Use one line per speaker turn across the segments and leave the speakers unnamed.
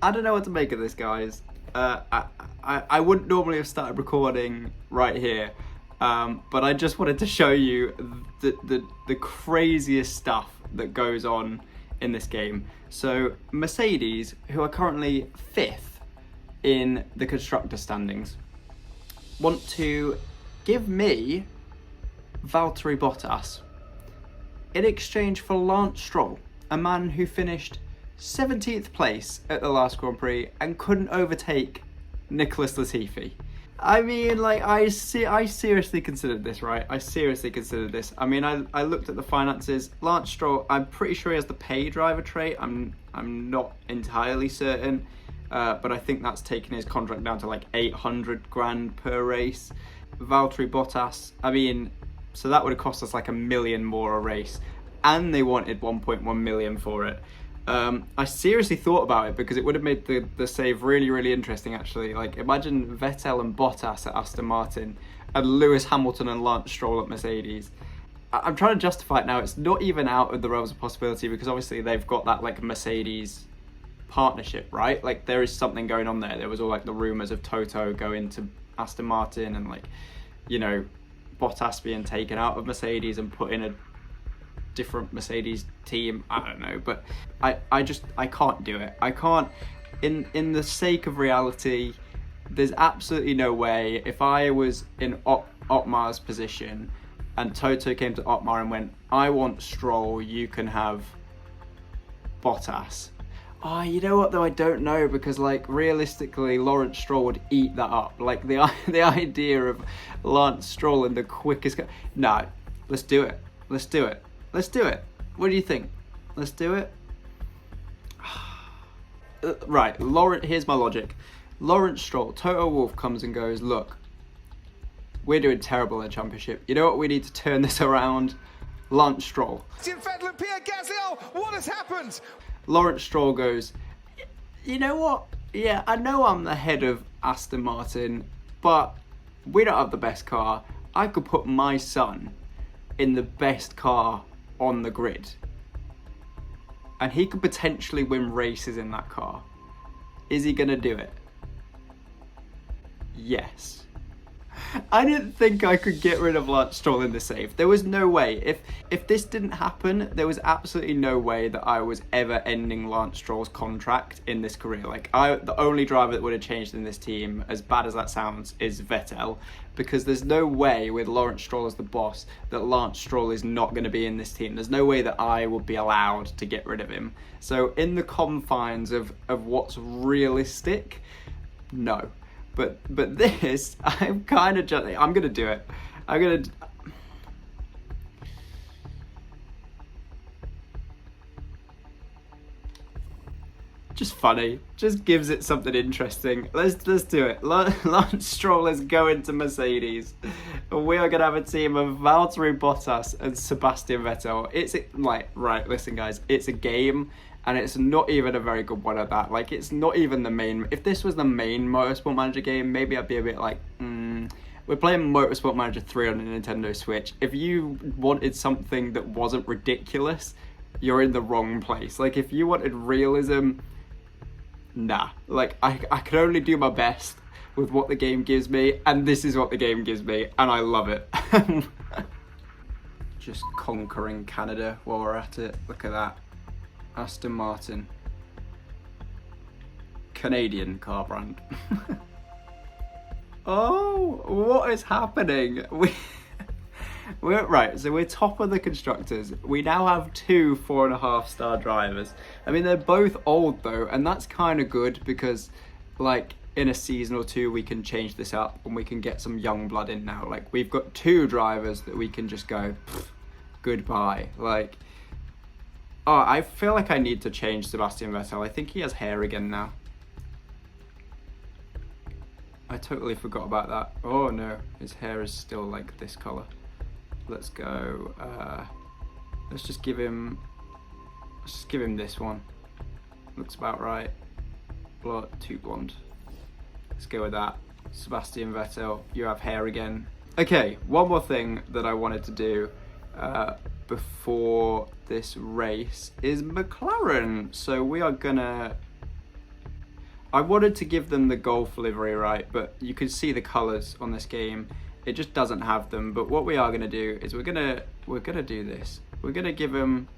I don't know what to make of this, guys. I wouldn't normally have started recording right here, but I just wanted to show you the craziest stuff that goes on in this game. So Mercedes, who are currently 5th in the constructor standings, want to give me Valtteri Bottas in exchange for Lance Stroll, a man who finished 17th place at the last Grand Prix and couldn't overtake Nicholas Latifi. I mean, like, I seriously considered this, right? I seriously considered this. I mean, I looked at the finances. Lance Stroll, I'm pretty sure he has the pay driver trait. I'm not entirely certain, but I think that's taken his contract down to like 800 grand per race. Valtteri Bottas, I mean, so that would have cost us like $1 million more a race, and they wanted 1.1 million for it. I seriously thought about it because it would have made the save really interesting, actually. Like, imagine Vettel and Bottas at Aston Martin and Lewis Hamilton and Lance Stroll at Mercedes. I'm trying to justify it now. It's not even out of the realms of possibility because obviously they've got that like Mercedes partnership, right? Like, there is something going on there. There was all like the rumours of Toto going to Aston Martin and, like, you know, Bottas being taken out of Mercedes and put in a different Mercedes team. I don't know, but I can't do it. I can't, in the sake of reality, there's absolutely no way. If I was in Otmar's position and Toto came to Otmar and went, I want Stroll, you can have Bottas. Oh, you know what though, I don't know, because like realistically Lawrence Stroll would eat that up. Like the idea of Lance Stroll in the quickest no, let's do it. Let's do it. Let's do it. What do you think? Let's do it. Right, here's my logic. Lawrence Stroll, Toto Wolff comes and goes, look, we're doing terrible in the championship. You know what? We need to turn this around. Lance Stroll. What has happened? Lawrence Stroll goes, you know what? Yeah, I know I'm the head of Aston Martin, but we don't have the best car. I could put my son in the best car on the grid, and he could potentially win races in that car. Is he gonna do it? Yes. I didn't think I could get rid of Lance Stroll in the save. There was no way. If this didn't happen, there was absolutely no way that I was ever ending Lance Stroll's contract in this career. Like, the only driver that would have changed in this team, as bad as that sounds, is Vettel, because there's no way with Lawrence Stroll as the boss that Lance Stroll is not going to be in this team. There's no way that I would be allowed to get rid of him. So in the confines of what's realistic, no. But this, I'm kind of just, I'm going to do it. I'm going to... Just funny. Just gives it something interesting. Let's do it. Lance Stroll is going to Mercedes. We are going to have a team of Valtteri Bottas and Sebastian Vettel. It's like, right, listen guys, it's a game. And it's not even a very good one at that. Like, it's not even the main... If this was the main Motorsport Manager game, maybe I'd be a bit like, We're playing Motorsport Manager 3 on the Nintendo Switch. If you wanted something that wasn't ridiculous, you're in the wrong place. Like, if you wanted realism, nah. Like, I can only do my best with what the game gives me, and this is what the game gives me, and I love it. Just conquering Canada while we're at it. Look at that. Aston Martin, Canadian car brand. Oh, what is happening? We're right, so we're top of the constructors. We now have 2 4.5-star drivers. I mean, they're both old though, and that's kind of good because, like, in a season or two we can change this up and we can get some young blood in now. Like, we've got 2 drivers that we can just go goodbye. Like, oh, I feel like I need to change Sebastian Vettel. I think he has hair again now. I totally forgot about that. Oh no, his hair is still like this colour. Let's go, let's just give him this one. Looks about right. Too blonde. Let's go with that. Sebastian Vettel, you have hair again. Okay, one more thing that I wanted to do before this race is McLaren. So we are gonna I wanted to give them the Golf livery, right, but you can see the colours on this game. It just doesn't have them. But what we are going to do is we're gonna do this. We're going to give them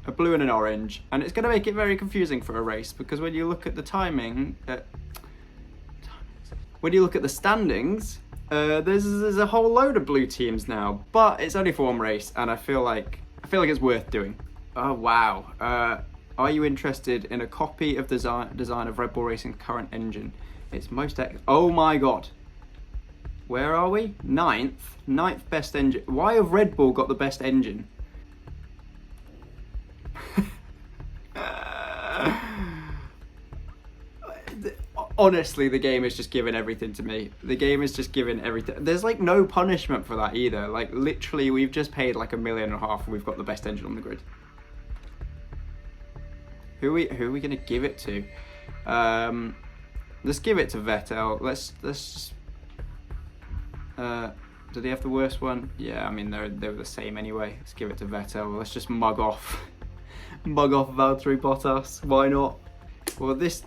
a blue and an orange, and it's going to make it very confusing for a race, because when you look at the timing, when you look at the standings, there's a whole load of blue teams now. But it's only for one race, and I feel like it's worth doing. Oh wow. Are you interested in a copy of the design of Red Bull Racing's current engine? It's oh my god. Where are we? Ninth best engine. Why have Red Bull got the best engine? Honestly, the game is just giving everything to me. The game is just giving everything. There's like no punishment for that either. Like literally, we've just paid like $1.5 million and we've got the best engine on the grid. Who are we gonna give it to? Let's give it to Vettel. Let's just. Do they have the worst one? Yeah, I mean they were the same anyway. Let's give it to Vettel. Let's just mug off Valtteri Bottas. Why not? Well, this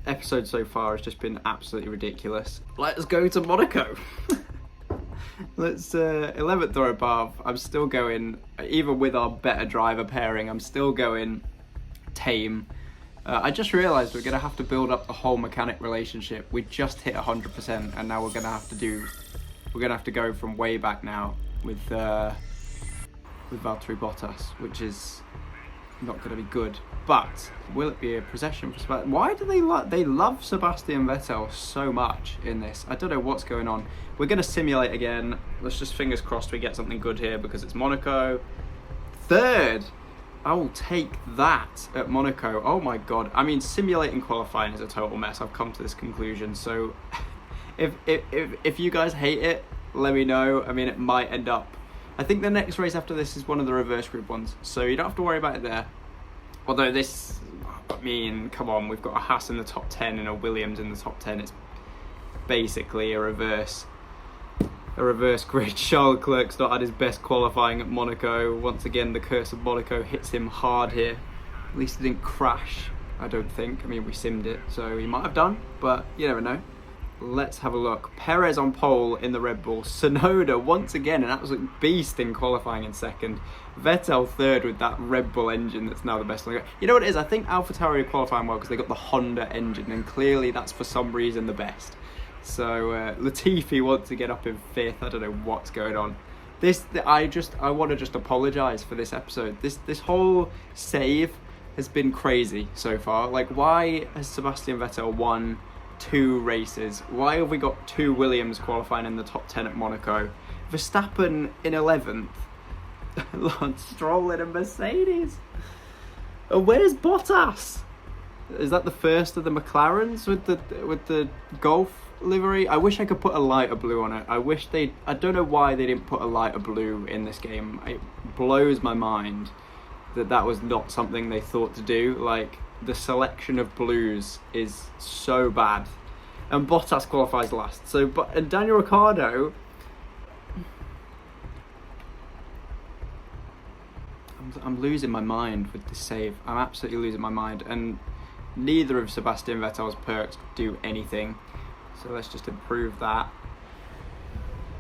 episode so far has just been absolutely ridiculous. Let's go to Monaco. Let's 11th or above. I'm still going, even with our better driver pairing, I'm still going tame. I just realised we're going to have to build up the whole mechanic relationship. We just hit 100%, and now we're going to have to go from way back now with Valtteri Bottas, which is not going to be good. But will it be a procession for Sebastian? Why do they love Sebastian Vettel so much in this? I don't know what's going on. We're going to simulate again. Let's just fingers crossed we get something good here, because it's Monaco. Third. I will take that at Monaco. Oh my god. I mean, simulating qualifying is a total mess. I've come to this conclusion. So if you guys hate it, let me know. I mean, it might end up, I think the next race after this is one of the reverse grid ones, so you don't have to worry about it there. Although this, I mean, come on, we've got a Haas in the top 10 and a Williams in the top 10. It's basically a reverse grid. Charles Leclerc's not had his best qualifying at Monaco. Once again, the curse of Monaco hits him hard here. At least he didn't crash, I don't think. I mean, we simmed it, so he might have done, but you never know. Let's have a look. Perez on pole in the Red Bull. Tsunoda, once again, an absolute beast in qualifying in second. Vettel third with that Red Bull engine that's now the best. You know what it is? I think AlphaTauri are qualifying well because they got the Honda engine, and clearly that's for some reason the best. So Latifi wants to get up in fifth. I don't know what's going on. I want to just apologise for this episode. This whole save has been crazy so far. Like, why has Sebastian Vettel won 2 races? Why have we got 2 Williams qualifying in the top 10 at Monaco? Verstappen in 11th. Lance Stroll in a Mercedes. And where's Bottas? Is that the first of the McLarens with the Golf livery? I wish I could put a lighter blue on it. I don't know why they didn't put a lighter blue in this game. It blows my mind that was not something they thought to do. Like, the selection of blues is so bad. And Bottas qualifies last. And Daniel Ricciardo, I'm losing my mind with this save. I'm absolutely losing my mind. And neither of Sebastian Vettel's perks do anything. So let's just improve that.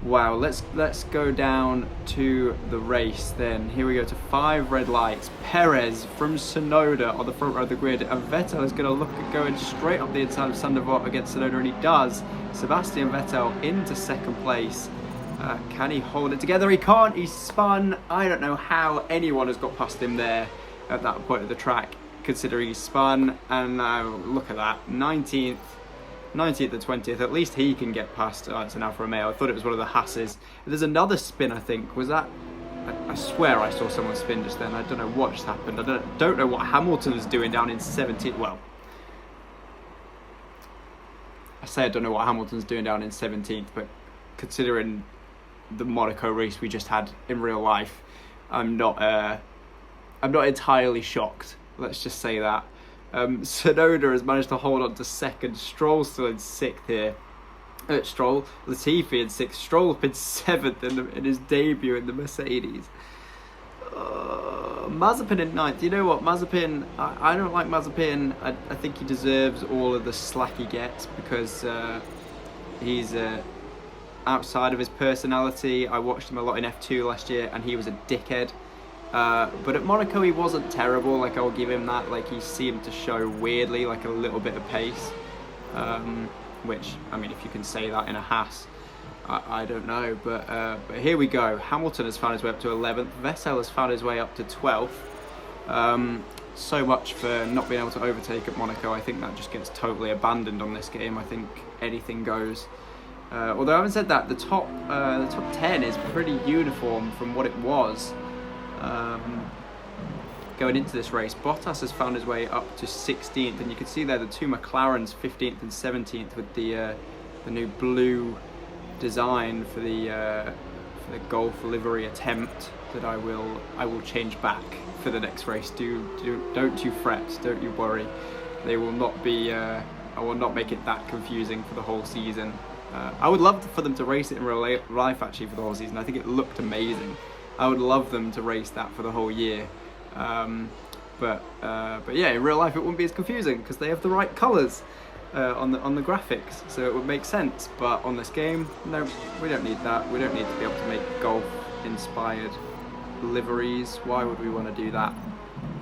Wow, let's go down to the race then. Here we go to 5 red lights. Perez from Tsunoda on the front row of the grid, and Vettel is going to look at going straight up the inside of Sandoval against Tsunoda, and he does. Sebastian Vettel into second place. Can he hold it together? He can't. He's spun. I don't know how anyone has got past him there at that point of the track, considering he spun. And look at that, 19th and 20th. At least he can get past. It's an Alfa Romeo. I thought it was one of the Haas's. There's another spin, I think. Was that? I swear I saw someone spin just then. I don't know what just happened. I don't know what Hamilton's doing down in 17th. Well, I say I don't know what Hamilton's doing down in 17th, but considering the Monaco race we just had in real life, I'm not entirely shocked. Let's just say that. Tsunoda has managed to hold on to second. Stroll's still in 6th here. Latifi in 6th. Stroll up in 7th in his debut in the Mercedes. Mazepin in ninth. You know what, Mazepin, I don't like Mazepin. I think he deserves all of the slack he gets because he's outside of his personality. I watched him a lot in F2 last year and he was a dickhead. But at Monaco he wasn't terrible, like I'll give him that. Like he seemed to show weirdly like a little bit of pace, which, I mean, if you can say that in a Haas, I don't know, but here we go. Hamilton has found his way up to 11th. Vettel has found his way up to 12th. So much for not being able to overtake at Monaco. I think that just gets totally abandoned on this game. I think anything goes. Although having said that, the top 10 is pretty uniform from what it was going into this race. Bottas has found his way up to 16th, and you can see there the two McLarens 15th and 17th with the new blue design for the Golf livery attempt that I will change back for the next race. Don't you fret, don't you worry. They will not be. I will not make it that confusing for the whole season. I would love for them to race it in real life actually for the whole season. I think it looked amazing. I would love them to race that for the whole year. But yeah, in real life it wouldn't be as confusing because they have the right colours on the graphics, so it would make sense. But on this game, no, we don't need that. We don't need to be able to make golf-inspired liveries. Why would we want to do that?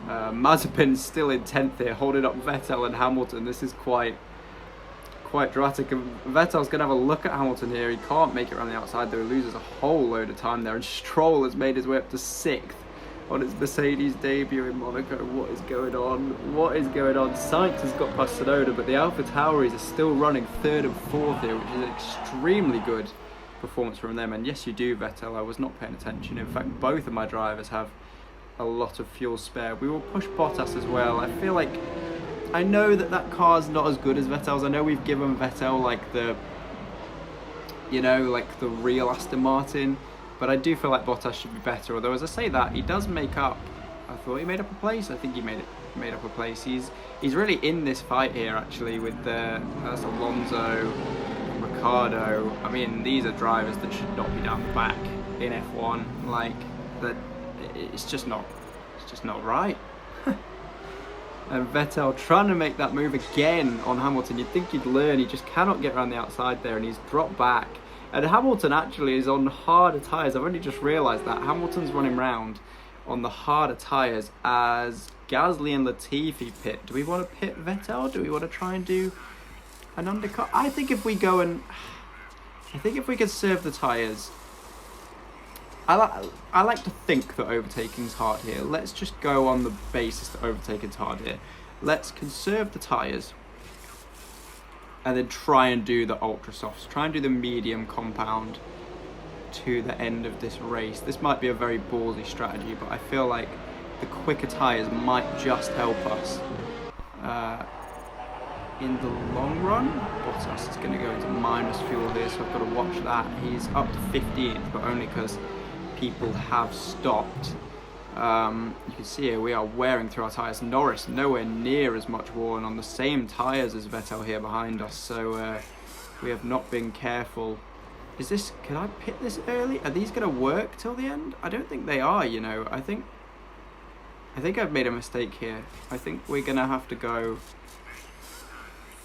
Mazepin's still in 10th here, holding up Vettel and Hamilton. This is quite dramatic. And Vettel's going to have a look at Hamilton here. He can't make it around the outside though. He loses a whole load of time there. And Stroll has made his way up to 6th on his Mercedes debut in Monaco. What is going on? What is going on? Sainz has got past Tsunoda, but the AlphaTauris are still running 3rd and 4th here, which is an extremely good performance from them. And yes, you do, Vettel. I was not paying attention. In fact, both of my drivers have a lot of fuel spare. We will push Bottas as well. I feel like, I know that car's not as good as Vettel's. I know we've given Vettel like the real Aston Martin, but I do feel like Bottas should be better. Although, as I say that, he does make up. I thought he made up a place. I think he made up a place. He's really in this fight here actually with that's Alonso, Ricciardo. I mean, these are drivers that should not be down the back in F1. Like that, it's just not right. And Vettel trying to make that move again on Hamilton. You'd think he'd learn. He just cannot get around the outside there, and he's dropped back. And Hamilton actually is on harder tyres. I've only just realised that. Hamilton's running round on the harder tyres as Gasly and Latifi pit. Do we want to pit Vettel? Do we want to try and do an undercut? I think if we can serve the tyres. I like to think that overtaking's hard here. Let's just go on the basis that overtaking's hard here. Let's conserve the tyres and then try and do the ultra softs. Try and do the medium compound to the end of this race. This might be a very ballsy strategy, but I feel like the quicker tyres might just help us in the long run. Bottas is going to go into minus fuel here, so I've got to watch that. He's up to 15th, but only because people have stopped. You can see here we are wearing through our tyres. Norris nowhere near as much worn on the same tyres as Vettel here behind us, so we have not been careful. Can I pit this early? Are these going to work till the end? I don't think they are, you know. I think I've made a mistake here. I think we're going to have to go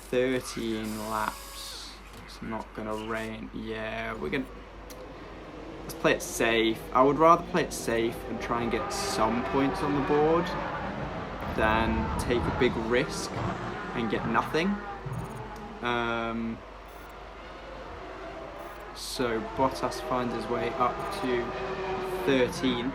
13 laps. It's not going to rain. Yeah, let's play it safe. I would rather play it safe and try and get some points on the board than take a big risk and get nothing. So Bottas finds his way up to 13th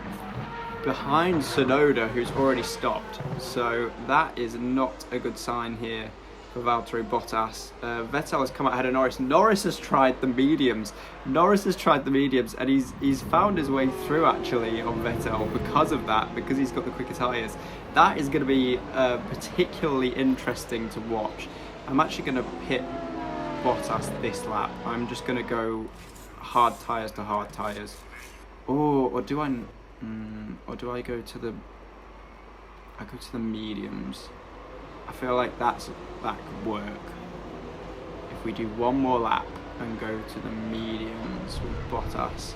behind Tsunoda, who's already stopped. So that is not a good sign here for Valtteri Bottas. Vettel has come out ahead of Norris. Norris has tried the mediums. And he's found his way through actually on Vettel because of that, because he's got the quicker tyres. That is going to be particularly interesting to watch. I'm actually going to pit Bottas this lap. I'm just going to go hard tyres to hard tyres. Or do I go to the mediums? I feel like that could work. If we do one more lap and go to the mediums with Bottas.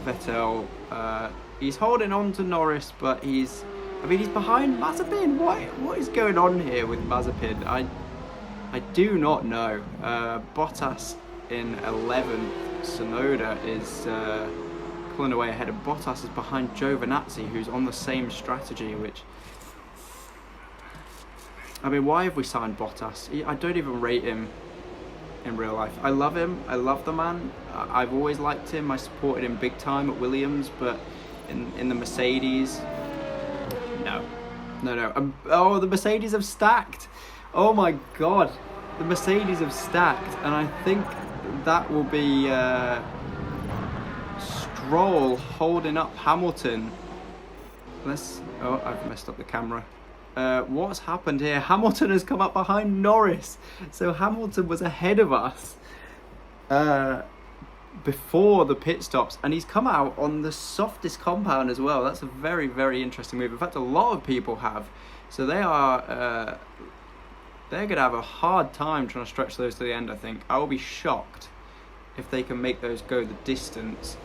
Vettel, he's holding on to Norris, but he's I mean, he's behind Mazepin. What is going on here with Mazepin? I do not know. Bottas in 11th. Sonoda is pulling away ahead, and Bottas is behind Giovinazzi, who's on the same strategy, which... I mean, why have we signed Bottas? I don't even rate him in real life. I love him. I love the man. I've always liked him. I supported him big time at Williams, but in the Mercedes, no. Oh, the Mercedes have stacked. Oh my God, the Mercedes have stacked, and I think that will be Stroll holding up Hamilton. Oh, I've messed up the camera. What's happened here? Hamilton has come up behind Norris. So Hamilton was ahead of us before the pit stops, and he's come out on the softest compound as well. That's a very, very interesting move. In fact, a lot of people have. So they are they're going to have a hard time trying to stretch those to the end, I think. I will be shocked if they can make those go the distance.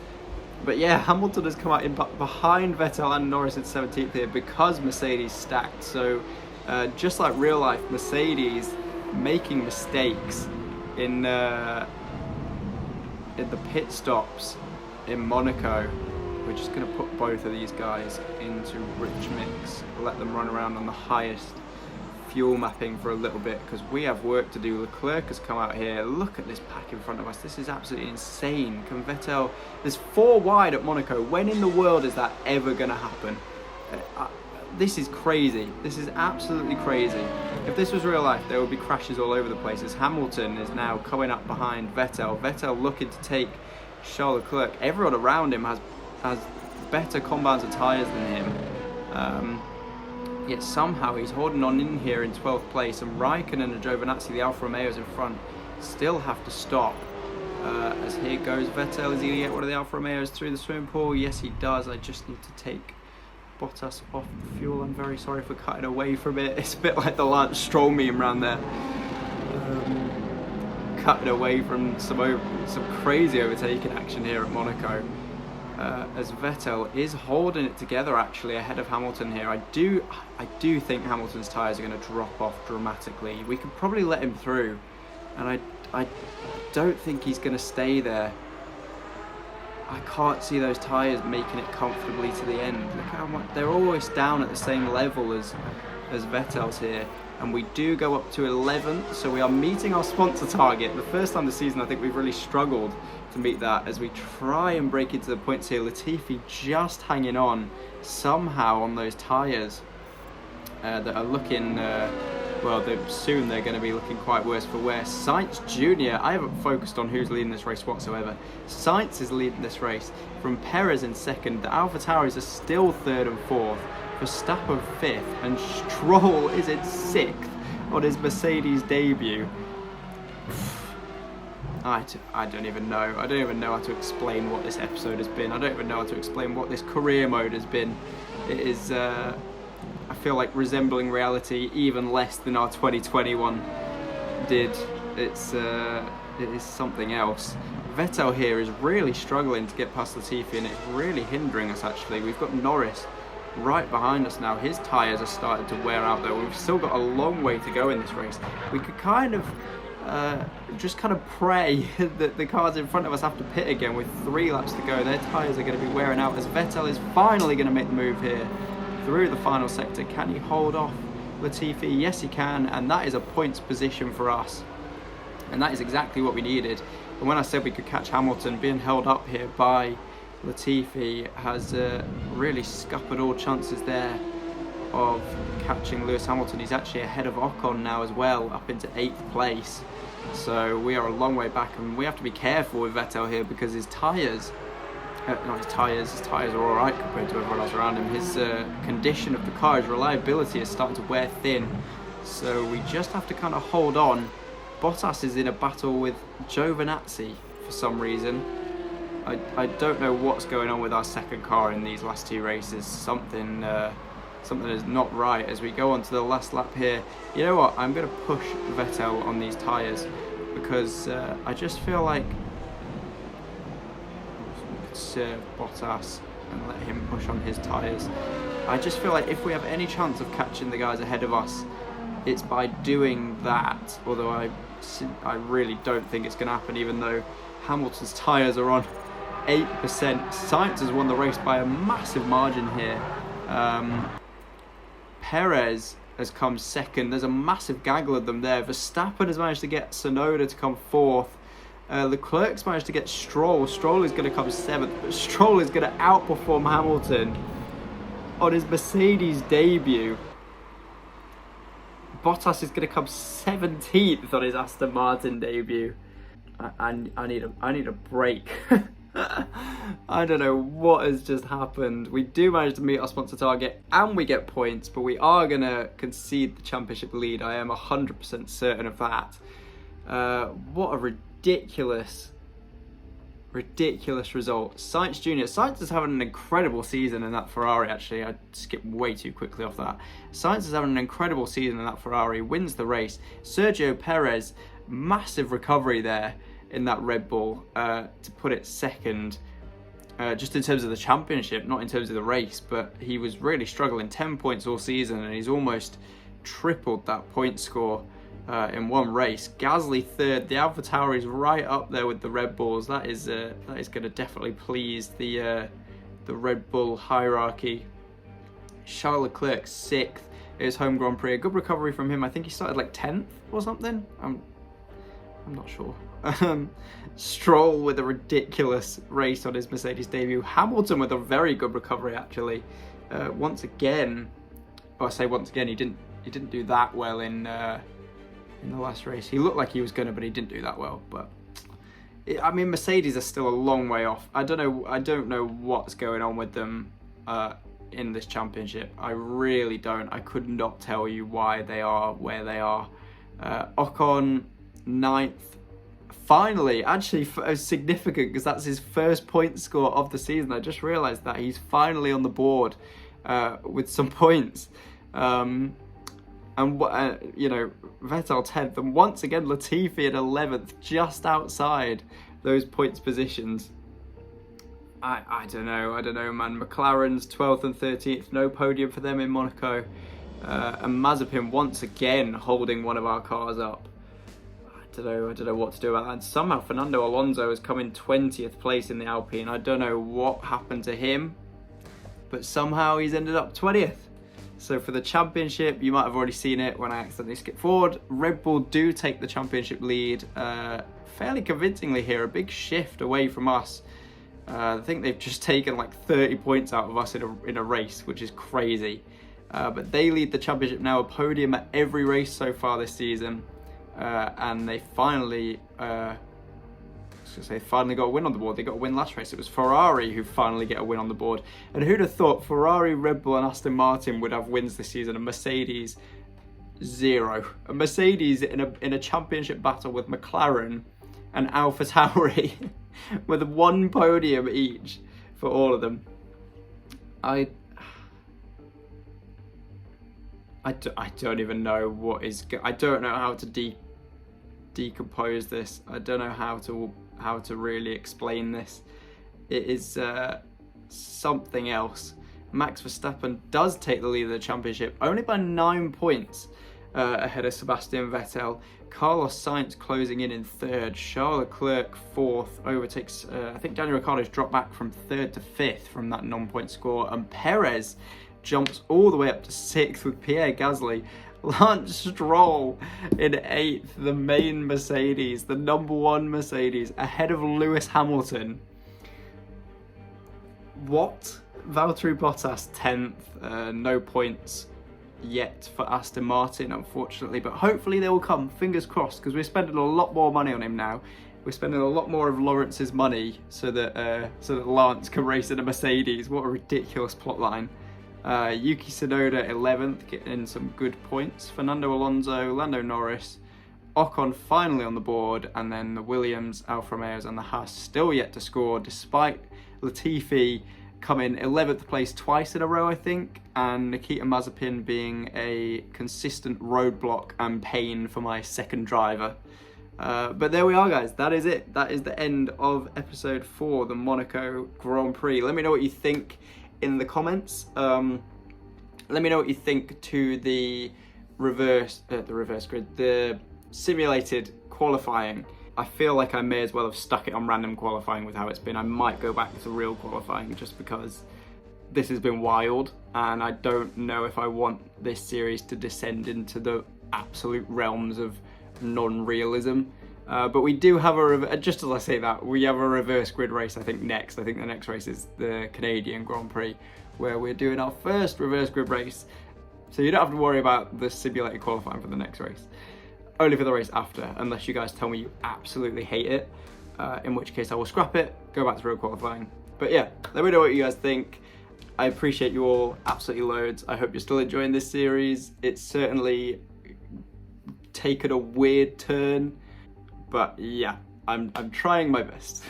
But yeah, Hamilton has come out in behind Vettel and Norris at 17th here because Mercedes stacked. So just like real life, Mercedes making mistakes in the pit stops in Monaco. We're just going to put both of these guys into rich mix, let them run around on the highest fuel mapping for a little bit, because we have work to do. Leclerc has come out here. Look at this pack in front of us. This is absolutely insane. Can Vettel... There's 4 wide at Monaco. When in the world is that ever going to happen? This is crazy. This is absolutely crazy. If this was real life, there would be crashes all over the place. As Hamilton is now coming up behind Vettel. Vettel looking to take Charles Leclerc. Everyone around him has better compounds of tyres than him. Yet somehow he's holding on in here in 12th place, and Raikkonen and Giovinazzi, the Alfa Romeos in front, still have to stop. As here goes Vettel. Is he going to get one of the Alfa Romeos through the swimming pool? Yes, he does. I just need to take Bottas off the fuel. I'm very sorry for cutting away from it. It's a bit like the Lance Stroll meme around there. Cutting away from some crazy overtaking action here at Monaco. As Vettel is holding it together actually ahead of Hamilton here. I do think Hamilton's tyres are going to drop off dramatically. We could probably let him through, and I don't think he's going to stay there. I can't see those tyres making it comfortably to the end. Look how much they're always down at the same level as Vettel's here. And we do go up to 11th, so we are meeting our sponsor target. The first time this season I think we've really struggled to meet that as we try and break into the points here. Latifi just hanging on somehow on those tyres that are looking, well, soon they're going to be looking quite worse for wear. Sainz Jr., I haven't focused on who's leading this race whatsoever. Sainz is leading this race from Perez in 2nd. The AlphaTauris are still 3rd and 4th. Verstappen 5th, and Stroll is in 6th on his Mercedes debut. I don't even know. I don't even know how to explain what this episode has been. I don't even know how to explain what this career mode has been. It is, I feel like, resembling reality even less than our 2021 did. It is something else. Vettel here is really struggling to get past Latifi, and it's really hindering us actually. We've got Norris right behind us now. His tyres are starting to wear out though. We've still got a long way to go in this race. We could kind of just kind of pray that the cars in front of us have to pit again with 3 laps to go. Their tyres are going to be wearing out as Vettel is finally going to make the move here through the final sector. Can he hold off Latifi? Yes he can, and that is a points position for us, and that is exactly what we needed. And when I said we could catch Hamilton, being held up here by Latifi has really scuppered all chances there of catching Lewis Hamilton. He's actually ahead of Ocon now as well, up into 8th place. So we are a long way back, and we have to be careful with Vettel here because his tyres, his tyres are alright compared to everyone else around him. His condition of the car, his reliability is starting to wear thin. So we just have to kind of hold on. Bottas is in a battle with Giovinazzi for some reason. I don't know what's going on with our second car in these last 2 races. Something is not right as we go on to the last lap here. You know what? I'm going to push Vettel on these tyres because I just feel like to Bottas and let him push on his tyres. I just feel like if we have any chance of catching the guys ahead of us, it's by doing that, although I really don't think it's going to happen, even though Hamilton's tyres are on 8%. Sainz has won the race by a massive margin here. Perez has come second. There's a massive gaggle of them there. Verstappen has managed to get Tsunoda to come fourth. Leclerc's managed to get Stroll. Stroll is going to come seventh, but Stroll is going to outperform Hamilton on his Mercedes debut. Bottas is going to come 17th on his Aston Martin debut. I need a break. I don't know what has just happened. We do manage to meet our sponsor target and we get points, but we are going to concede the championship lead. I am 100% certain of that. What a ridiculous result. Sainz Jr. Sainz is having an incredible season in that Ferrari, actually. I skipped way too quickly off that. Sainz is having an incredible season in that Ferrari, wins the race. Sergio Perez, massive recovery there in that Red Bull to put it second, just in terms of the championship, not in terms of the race, but he was really struggling. 10 points all season, and he's almost tripled that point score in one race. Gasly third. The AlphaTauri is right up there with the Red Bulls. That is going to definitely please the Red Bull hierarchy. Charles Leclerc sixth at his home Grand Prix. A good recovery from him. I think he started like 10th or something. I'm not sure. Stroll with a ridiculous race on his Mercedes debut. Hamilton with a very good recovery, actually. Once again, I say once again, he didn't do that well in the last race. He looked like he was gonna, but he didn't do that well. But I mean, Mercedes are still a long way off. I don't know what's going on with them in this championship. I really don't. I could not tell you why they are where they are. Ocon 9th. Finally, actually significant, because that's his first point score of the season. I just realised that he's finally on the board with some points. And you know, Vettel 10th, and once again Latifi at 11th, just outside those points positions. I don't know, man. McLaren's 12th and 13th, no podium for them in Monaco. And Mazepin once again holding one of our cars up. I don't know what to do about that. And somehow Fernando Alonso has come in 20th place in the Alpine. I don't know what happened to him, but somehow he's ended up 20th. So for the championship, you might have already seen it when I accidentally skipped forward. Red Bull do take the championship lead fairly convincingly here. A big shift away from us. I think they've just taken like 30 points out of us in a race, which is crazy. But they lead the championship now, a podium at every race so far this season. And they finally finally got a win on the board. They got a win last race. It was Ferrari who finally get a win on the board. And who'd have thought Ferrari, Red Bull and Aston Martin would have wins this season, and Mercedes 0. A Mercedes in a championship battle with McLaren and AlphaTauri with 1 podium each for all of them. I don't even know what is. I don't know how to decompose this. I don't know how to really explain this. It is something else. Max Verstappen does take the lead of the championship, only by 9 points ahead of Sebastian Vettel. Carlos Sainz closing in 3rd. Charles Leclerc 4th, overtakes. I think Daniel Ricciardo's dropped back from 3rd to 5th from that non-point score, and Perez jumps all the way up to 6th with Pierre Gasly. Lance Stroll in 8th, the main Mercedes, the number 1 Mercedes, ahead of Lewis Hamilton. What? Valtteri Bottas 10th, no points yet for Aston Martin, unfortunately, but hopefully they will come, fingers crossed, because we're spending a lot more money on him now. We're spending a lot more of Lawrence's money so that Lance can race in a Mercedes. What a ridiculous plotline. Yuki Tsunoda 11th, getting some good points. Fernando Alonso, Lando Norris, Ocon finally on the board, and then the Williams, Alfa Romeos and the Haas still yet to score, despite Latifi coming 11th place twice in a row, I think, and Nikita Mazepin being a consistent roadblock and pain for my second driver. But there we are, guys. That is it. That is the end of episode 4, the Monaco Grand Prix. Let me know what you think in the comments. Let me know what you think to the reverse grid, the simulated qualifying. I feel like I may as well have stuck it on random qualifying with how it's been. I might go back to real qualifying just because this has been wild, and I don't know if I want this series to descend into the absolute realms of non-realism. But we do have just as I say that, we have a reverse grid race I think next. I think the next race is the Canadian Grand Prix, where we're doing our first reverse grid race. So you don't have to worry about the simulated qualifying for the next race. Only for the race after, unless you guys tell me you absolutely hate it, in which case I will scrap it, go back to real qualifying. But yeah, let me know what you guys think. I appreciate you all absolutely loads. I hope you're still enjoying this series. It's certainly taken a weird turn, but yeah, I'm trying my best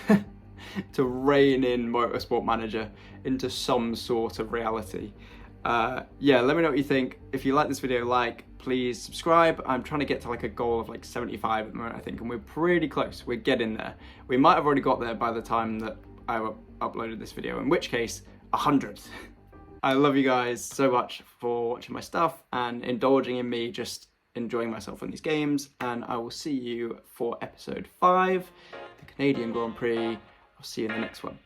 to rein in Motorsport Manager into some sort of reality. Yeah, let me know what you think. If you like this video, please subscribe. I'm trying to get to like a goal of like 75 at the moment, I think, and we're pretty close. We're getting there. We might have already got there by the time that I uploaded this video, in which case 100. I love you guys so much for watching my stuff and indulging in me just enjoying myself in these games, and I will see you for episode 5, the Canadian Grand Prix. I'll see you in the next one.